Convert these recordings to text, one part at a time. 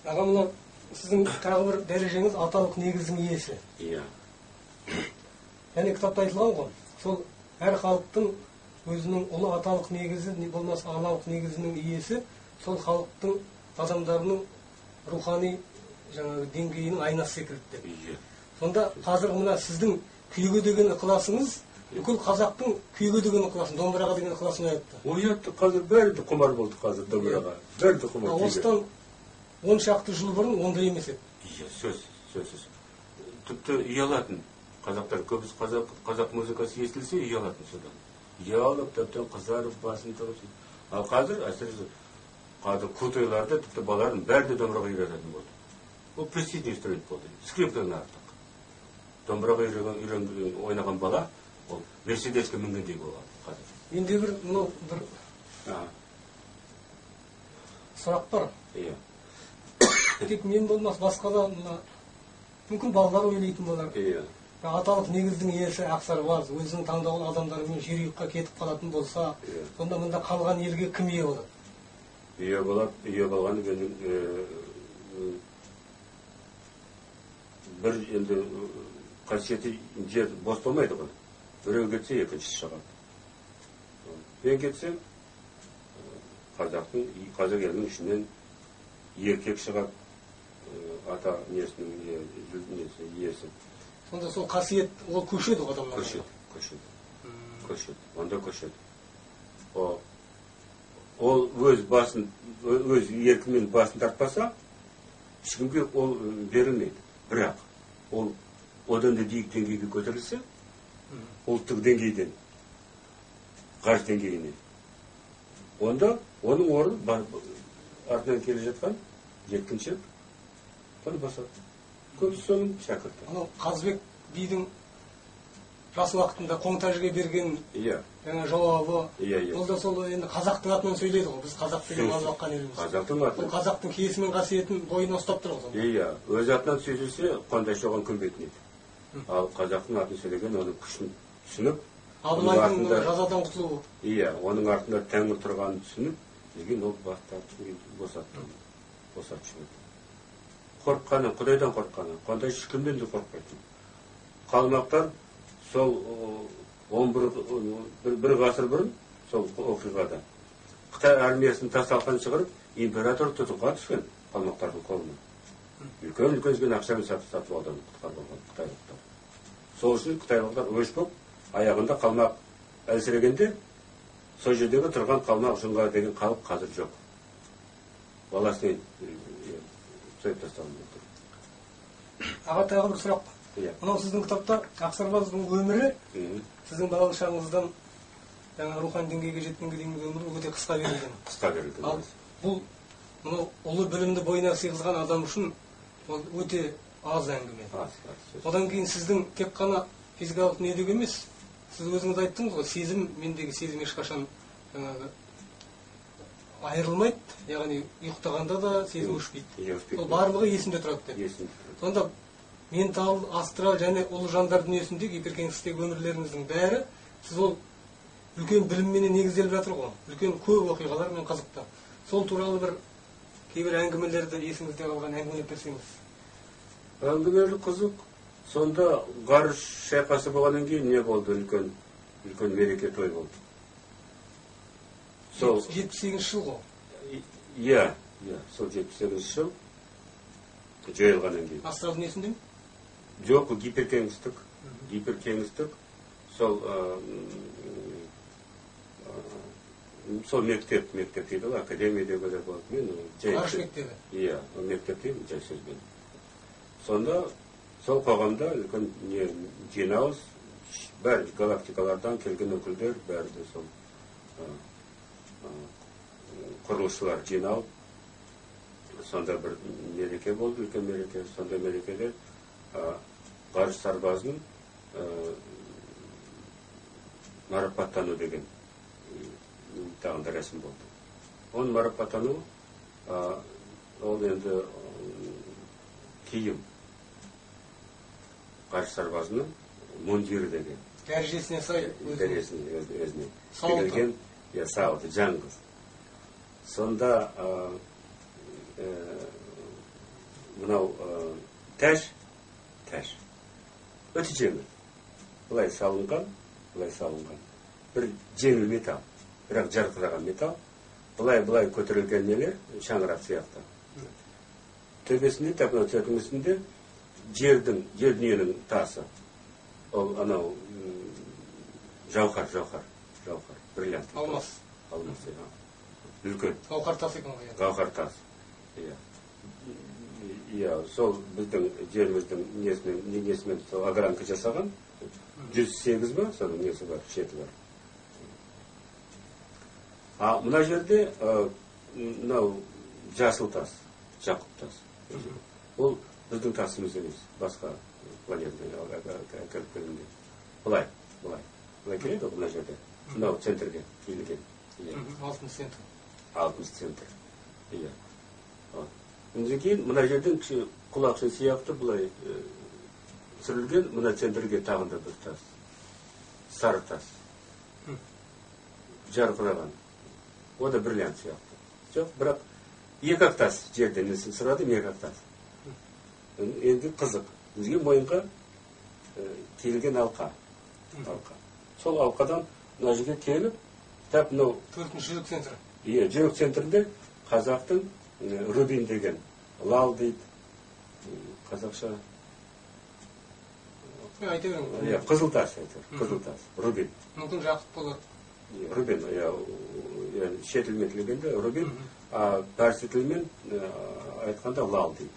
Аға, мына сіздің тағы бір дәрежеңіз аталық негіздің иесі. Иә. Яғни кітапта айтылған ғой, сол әр халықтың өзінің ұлы аталық негізі, болмаса аналық негізінің иесі, сол халықтың адамдарының рухани деңгейінің айнасы секілді деп. Иә. Сонда қазір мына сіздің күйге деген ықыласыңыз, бүкіл қазақтың күйге деген ықыласын, домбыраға деген ықыласын оятты. Оятты, қазір бәрі де құмар болды қазір домбыраға. Бәрі де құмар. Осыдан 10 шақты жыл бұрын ондай емес еді. Иә, сөзсіз. Тіпті ұялатын. Қазақтар көбісі қазақ музыкасы естілсе ұялатын содан. Ұялып, тіптен қызарып, басын тұрып. Ал қазір, әсіресе қазір көтойларда тіпті балалардың бәрі де домбыраға үйрететін болды. Ол престижный инструмент болды. Скрипкадан артық. Домбыраға ойнаған бала, ол мерседеске мінгендей болады қазір. Менде бір сұрақ бар. Иә. Тек мен болмас, басқа да мүмкін балалар ойлайтын болар. Иә. Аталық негіздің иесі Ақсарбас өзінің таңдаулы адамдарымен жерұйыққа кетіп қалатын болса, сонда мұнда қалған елге кім ие болады? Ие болады, ие болғаны бір енді қасиеті жер бос болмайды ғой. Біреу кетсе, екіншісі шығады. Мен кетсем, қазақ елінің ішінен еркек шығады, ата несінің иесі. Сонда сол қасиет, ол көшеді ғой адамдар? Көшеді. Онда көшеді. Ол өз еркімен басын тартпаса, ешкімге ол берілмейді. Бірақ, ол одан да биік деңгейге көтерілсе, ұлттық деңгейден, ғарыш деңгейіне, онда оның орны артынан келе жатқан жеткіншек, соны басады. Көбісі соның шәкірті. Қазыбек бидің жас уақытында Қоңтажыға берген жауабы, ол да сол енді қазақтың атынан сөйлейді ғой. Біз қазақ деген аз баққан еліміз. Қазақтың атынан. Ол қазақтың киесі мен қасиетін бойына ұстап тұр ғой. Иә, өз атынан сөйлесе, Қоңтажы оған көнбейтін еді. Ал қазақтың атын сөйлеген оның күшін түсініп, Абылайдың жазадан құтылуы. Иә, оның артында Тәңір тұрғанын түсініп, деген ол босатты жіберді. Қорыққаны, Құдайдан қорыққаны, Қоңтажы ешкімден де қорықпайтын. Қалмақтар сол бір ғасыр бұрын, сол оқиғада, Қытай армиясын тасталқан шығарып, император тұтқынға түскен қалмақтардың қолына. Үлкен ақшамен сатып алды қытайлықтар. Сол үшін қытайлықтар өшпіп, аяғында қалмақ әлсірегенде, сол жердегі тұрған қалмақ жыңға деген халық қазір жоқ. Баласымен сөйіп тастаған болды. Аға, тағы бір сұрақ. Мынау сіздің кітапта Ақсарбаздың өмірі, сіздің балалық шағыңыздан рухани деңгейге жеткенге дейінгі өмірі өте қысқа берілген. Қысқа берілген. Ал бұл ұлы білімді бойына сыйғызған адам үшін ол өте аз әңгіме. Одан кейін сіздің тек қана физикалық дүниедегі емес, сіз өзіңіз айттыңыз ғой, сезім, мендегі сезім ешқашан айырылмайды, яғни ұйықтағанда да сезім өшпейді. Ол барлығы есімде тұрады деп. Сонда ментал, астрал және ұлы жандар дүниесіндегі гиперкеңістіктегі өмірлеріңіздің бәрі, сіз ол үлкен білімменен негізделіп жатыр ғой. Үлкен көп оқиғалар мен қызықты. Сол туралы бір кейбір әңгімелерді есіңізде қалған әңгімелеп берсеңіз. Әңгімелер қызық. Сонда ғарыш шайқасы болғаннан кейін не болды? Үлкен мереке той болды. 78 жыл ғой. Иә, сол 78 жыл жойылғаннан кейін. Астрал дүниесінде ме? Жоқ, гиперкеңістік. Сол мектеп дейді ғой, академияда да болды. Ғарыш мектебі? Иә, мектеп дейді, жай сөзбен. Сонда сол қоғамда үлкен жиналыс, бәрі галактикалардан келген өкілдер, бәрі де сол құрылысшылар жиналып, сонда бір мереке болды, үлкен мереке. Сонда мерекеде ғарыш сарбазының марапаттану деген тағында рәсім болды. Оның марапаттану, ол енді киім, ғарыш сарбазының мундирі деген. Дәрежесіне сай? Дәрежесіне өзіне. Салты? Салты, жаңғыз. Сонда мынау тәж өте жеңіл. Бұлай салынған. Бір жеңіл металл, бірақ жарқыраған металл. Бұлай көтерілген нелер шаңырақ сияқты. Төбесінде, төбенің үстінде жер дүниенің тасы. Ол анау жауһар, бриллиант. Алмас. Үлкен. Гауһар тасы екен ғой. Гауһар тас. Иә, сол біздің жеріміздің несімен огранка жасаған. 108 ба, соның несі бар, шеті бар. Мына жерде мынау жасыл тас, жақұт тас. Ол біздің тасымыз емес, басқа планетадан кіріп келгенде. Бұлай келеді ғой мына жерде. Мынау центрге келген. Алтын центр. Алтын центр. Иә. Ondan кейін мына жерден құлақшы сияқты бұлай түсірілген, мына центрге тағында бір тас. Сары тас. Жарқыраған. O da бриллиант сияқты. Жоқ, бірақ екі-ақ тас жерден несін сұрадым, екі-ақ тас. Енді қызық. Бізге мойынға келген алқа. Сол алқадан мына жерге келіп, тап мынау төртінші жүрек центрі. Иә, жүрек центрінде қазақтың рубин деген лал дейді. Қазақша айта берем. Иә, қызыл тас айтыр. Қызыл тас, рубин. Мүмкін жақұт болады. Рубин, yani шет тілмен тілегенде рубин, а парсы тілмен айтқанда лал дейді.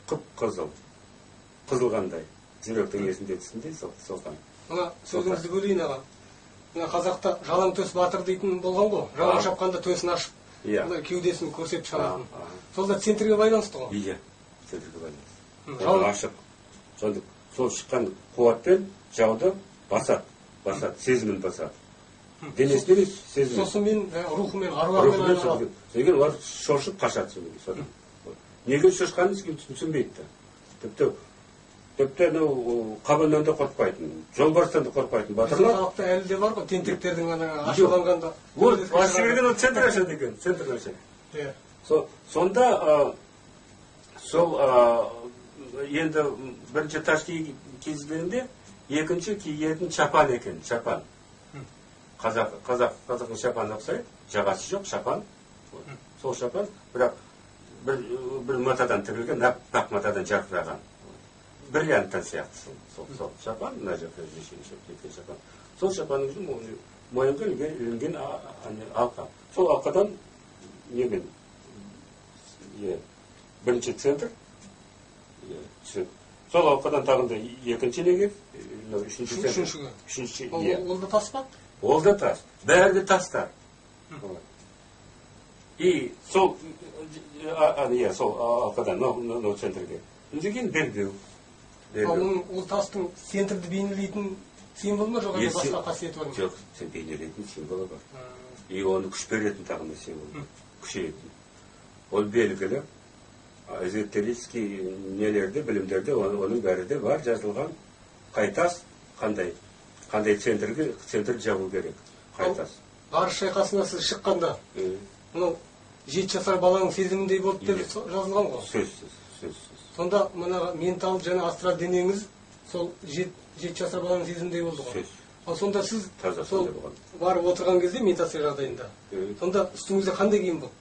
Қып-қызыл. Қызылғандай. Жүректің есінде түсіндей соған. Мына сөзіңізді бөлейін аға. Мына қазақта жалаң төс батыр дейтін болған ғой. Жалаң шапқанда төсін ашып, кеудесін көрсетіп шығаратын. Сол да центрге байланысты ғой. Иә, центрге байланысты. Ашық. Сол шыққан қуатпен жауды басады, сезімін басады. Денесінен сезімін. Сосын мен рухымен, аруағымен айналады. Содан олар шошып қашады. Неге шошқанын түсінбейді. Тіпті қабаннан да қорқпайтын, жолбарыстан да қорқпайтын батырлар. Халықта әлі де бар ғой, тентектердің ашылғанғанда. Ашы берген ол центр ашады екен, центр ашады. Сонда сол енді бірінші таш кезгенде екінші киетін чапан екен, чапан. Қазақтың шапаны ұқсайды, жағасы жоқ, шапан. Сол шапан, бірақ бір матадан тігілген, нақ матадан жарқыраған. Бриллианттан сияқты сол шапан, мына жақта жеткен шапан. Сол шапанның мойынға ілінген алқа. Сол алқадан немен бірінші центр түседі. Сол алқадан тағында екінші неге, үшінші. Ол да тас па? Ол да тас. Бәрі де тастар. И сол алқадан, но центрге. Деген белбеу. Ол тастың центрді бейнелейтін символ ма жоқ, басқа қасиеті бар ма? Жоқ, бейнелейтін символы бар. И оны күш беретін тағында символ. Күшейтін. Ол белгілі. Эзотерический нелерде, білімдерде оның бәрі де бар, жазылған. Қай тас, қандай центр жабу керек. Қай тас. Ғарыш шайқасына сіз шыққанда, мынау 7 жасар баланың сезіміндей болды деп жазылған ғой? Сөзсіз. Сонда мына ментал және астрал денеңіз сол 7 жасар баланың сезіміндей болды ғой? Ал сонда сіз сол барып отырған кезде медитация жағдайында, сонда үстіңізде қандай киім болды?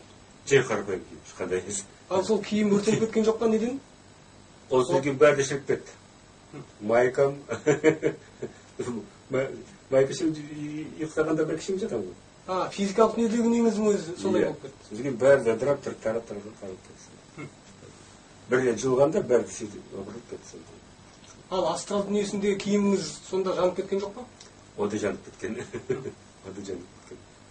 Жер қарбай киім, қандай ез. Ал сол киім өртеніп кеткен жоқ па, неден? Ол сөзген бәрі шығып кетті. Майкам, майка үшін ұйықтағанда бір кішім жатам ғой. Физикалық недегініңіздің өзі солай болып кетті. Сөзген бәрі де дырап тұрып, тарап кетті. Бірден жылғанда бәрі сөйтіп өбіріп кетті. Ал астрал дүниесінде киіміңіз сонда жанып кеткен жоқ па? О да жанып кеткен.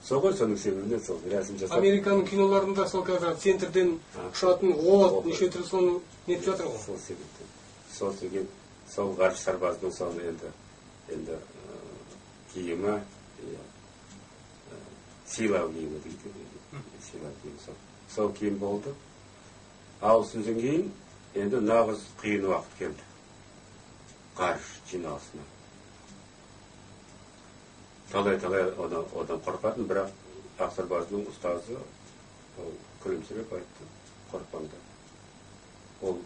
Соғыр соның себебінен сол рәсім жасап. Американың киноларында сол қазір центрден ұшатын от, неше түрлі соны нетіп жатыр ғой. Сол себептен. Сол сөйген, сол ғарыш сарбазының соны енді киімі, сыйлау киімі дейді. Сыйлау киімі. Сол киім болды. Ал сөзден кейін енді нағыз қиын уақыт келді. Ғарыш жиналысына. Талай одан қорқатын, бірақ ақсарбазының ұстазы күлімсіреп айтты, қорқпаңдар. ол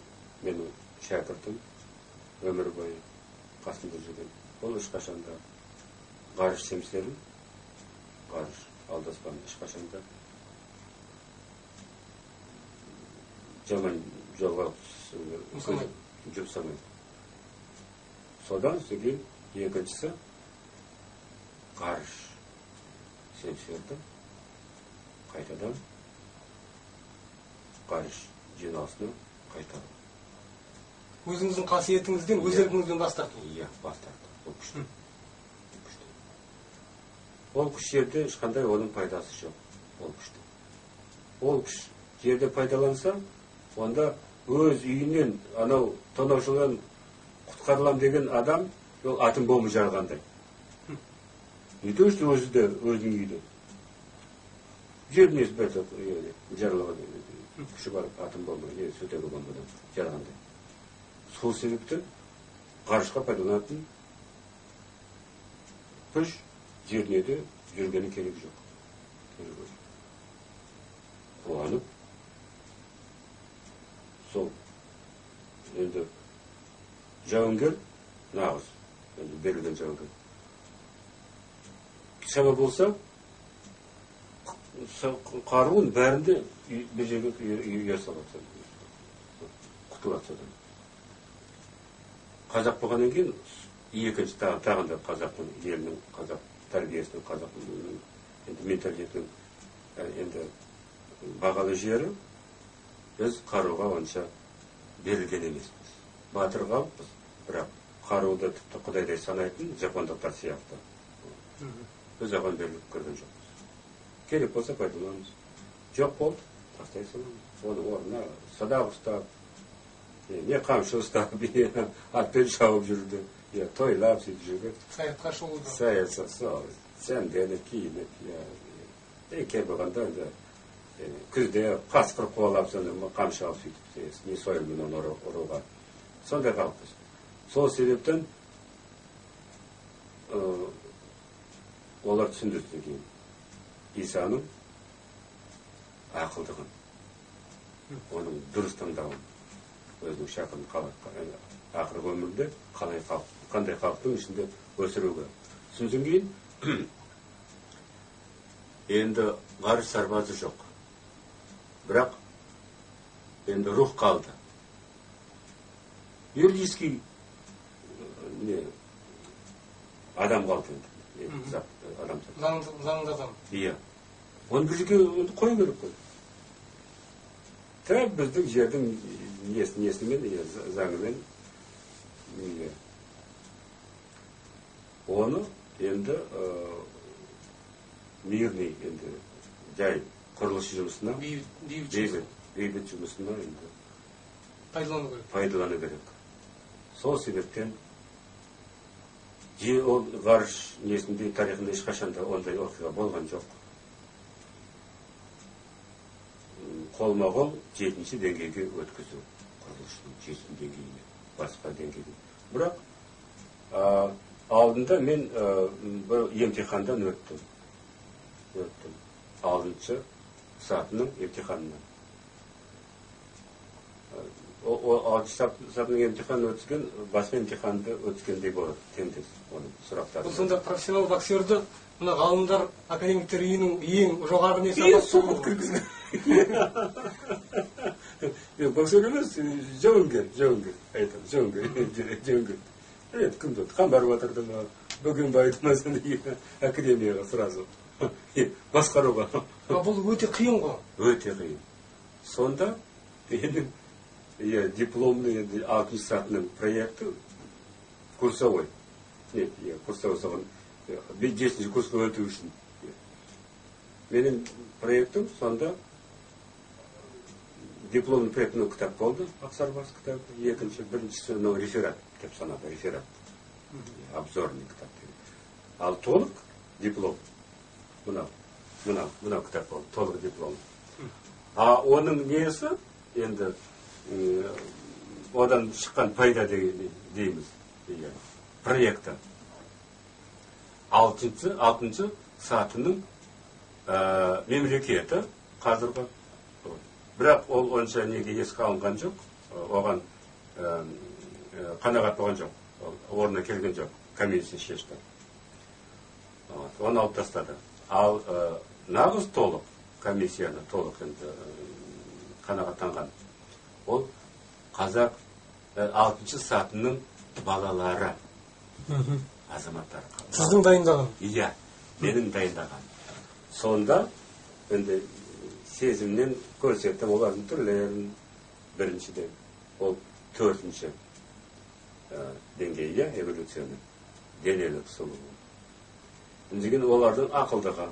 менің шәкіртім, өмір бойы қасымда жүрген. Ол ешқашанда ғарыш семсерін, ғарыш алдаспан ешқашанда жаман жолға жұмсамайды. Содан кейін екіншісі ғарыш семсерді қайтадан ғарыш жиналысына қайтару. Өзіңіздің қасиетіңізден, өз еркіңізден бас тарту. Иә, бас тарту. Ол күшті. Ол күш жерде ешқандай оның пайдасы жоқ. Ол күшті. Ол күш жерде пайдаланса, онда өз үйінен, анау тонаушыдан құтқарылам деген адам, ол атом бомба жарғандай. Үйде үшті өзі де, өзінің үйде. Жерін езбәді жарылған күші бар, атом бомба, сөтегі бомбадан жарғандай. Сол себептен ғарышқа пайдаланатын күш жеріне де жүргені керек жоқ. Қуанып, сол енді жауынгер нағыз, енді берілген жауынгер. Шама болса, қаруын бәрінде бір жерге үйе салатса, құтылатса да. Қазақ болғаннан кейін, екінші тағында қазақтың елінің, қазақ тәрбиесінің, қазақтың менталитетінің енді бағалы жері, біз қаруға онша берілген емеспіз. Батыр қалыппыз, бірақ қаруды тіпті құдайдай санайтын жапондықтар сияқты. Біз оған беріліп көрген жоқпыз. Керек болса пайдаланамыз. Жоқ болды, тастай саламыз. Оның орнына садақ ұстап, не қамшы ұстап, атпен шауып жүрді, тойлап сөйтіп жүрген. Саятқа шолуда. Саятқа сол, сәнденіп, киініп, кер болғанда күзде қасқыр қуалап, қамшы алып сөйтіп, не сойылмен оны ұруға. Сондай қалыппыз. Сол себептен олар түсіндірді кейін. Исаның ақылдығын, оның дұрыс таңдауын, өзінің шақырын ақырғы өмірде қандай халықтың ішінде өсіруге. Содан кейін енді ғарыш сарбазы жоқ. Бірақ енді рух қалды. Юридический адам қалды енді. Заңды адам. Иә. Оны бір жерге қою керек қой. Тәп біздің жердің несімен, заңымен. Оны енді мирный, енді жай құрылыс жұмысына, бейбіт жұмысына енді пайдалану керек. Сол себептен ол ғарыш несінде тарихында ешқашанда ондай оқиға болған жоқ. Қолма-қол 7-ші деңгейге өткізу, құрылысының 7-ші деңгейіне, басқа деңгейге. Бірақ алдында мен бір емтихандан өттім. 6-шы сатының емтиханынан. 6-шы сатының емтиханын өтіскен, басқа емтиханды өтіскендей болады, теңдес оның сұрақтары. Бұл сонда профессионал боксерді мына ғалымдар, академиктер үйінің ең жоғары несі соғып кіргізген. Боксер емес, жауынгер, айтам, жауынгер. Кім деді, қан барып атырды ма, бөген байды ма, академияға сразу басқаруға. Бұл өте қиын ғой. Өте қиын. Сонда дипломный 6-шы сатының проекті курсовой. Курсовой соған 10-ші курсқа өту үшін. Менің проектім сонда дипломный проектінің кітап болды, Ақсарбас кітап, біріншісі реферат деп санады, реферат, обзорный кітап. Ал толық диплом, мынау кітап болды, толық диплом. А оның несі, енді одан шыққан пайда дейміз, проекті. 6-шы сатының мемлекеті қазіргі. Бірақ ол онша неге еске алынған жоқ, оған қанағат болған жоқ, орнына келген жоқ, комиссия шешті. Оны алып тастады. Ал нағыз толық комиссияны толық қанағаттанған ол қазақ 6-шы сатының балалары, азаматтары. Сіздің дайындаған? Иә, менің дайындаған. Сонда енді сезімнен көрсеттім олардың түрлерін. Біріншіден ол 4-ші деңгейі, эволюцияның денелік сұлуы. Деген олардың ақылдығы,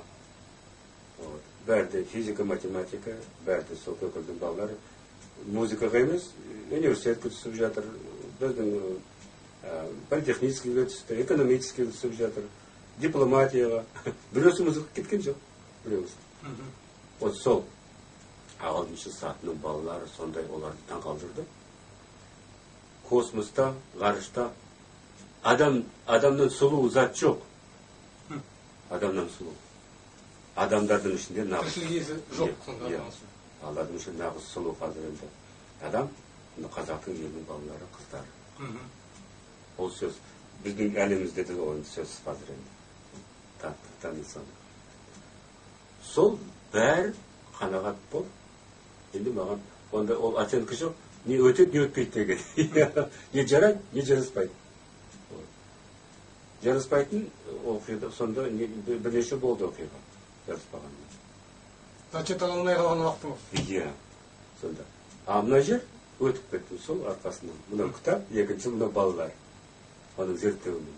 бәрді физика, математика, бәрді сол көкілдің балалары. Музыкаға емес, университетке түсіп жатыр, біздің политехническийге түсті, экономическийге түсіп жатыр, дипломатияға. Біреусі музыка кеткен жоқ, біреусі. Вот сол 6-шы сатының балалары сондай оларды таңқалдырды. Космоста, ғарышта адамнан сұлу зат жоқ. Адамнан сұлу. Адамдардың ішінде нағыз. Тіршілік жоқ. Аллардың ішінде нағыз сұлу қазір енді. Адам, қазақтың елінің балалары, қыздары. Ол сөз, біздің әлемізде де ол сөз қазір енді. Танысаны. Сол бәрі қанағат бол. Енді маған, онда ол оценка жоқ. Не өтеді, не өтпейді деген. Не жарайды, не жараспайды. Жараспайтын оқиға, сонда бірнеше болды оқиға. Жараспағанмен. Зачет ала алмай қалған уақытың осы. Иә, сонда. А мына жер өтіп кетті сол арқасынан. Мына кітап, екінші мына балалар. Оның зерттеуімен.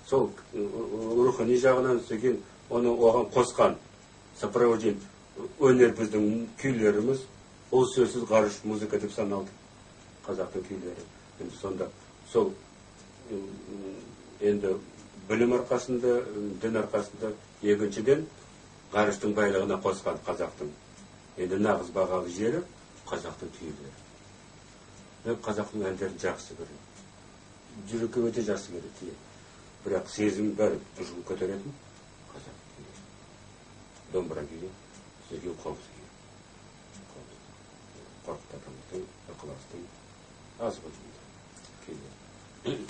Сол рухани жағынан сөйген, оны оған қосқан сопровождение өнер біздің күйлеріміз, ол сөзсіз ғарыш музыка деп саналды. Қазақтың күйлері. Енді сонда сол енді білім арқасында, дін арқасында екіншіден ғарыштың байлығына қосқан қазақтың. Енді нағыз бағалы жері қазақтың күйлері. Мен қазақтың әндерін жақсы көрем. Жүрекке өте жақсы көреді. Бірақ сезім бәрі ұжым көтеретін қазақ күйлері. Домбыра күйі, сөзге қобыз күйі. Қорқыт атамыздың, ықыластың, азғы жүмді күйлері.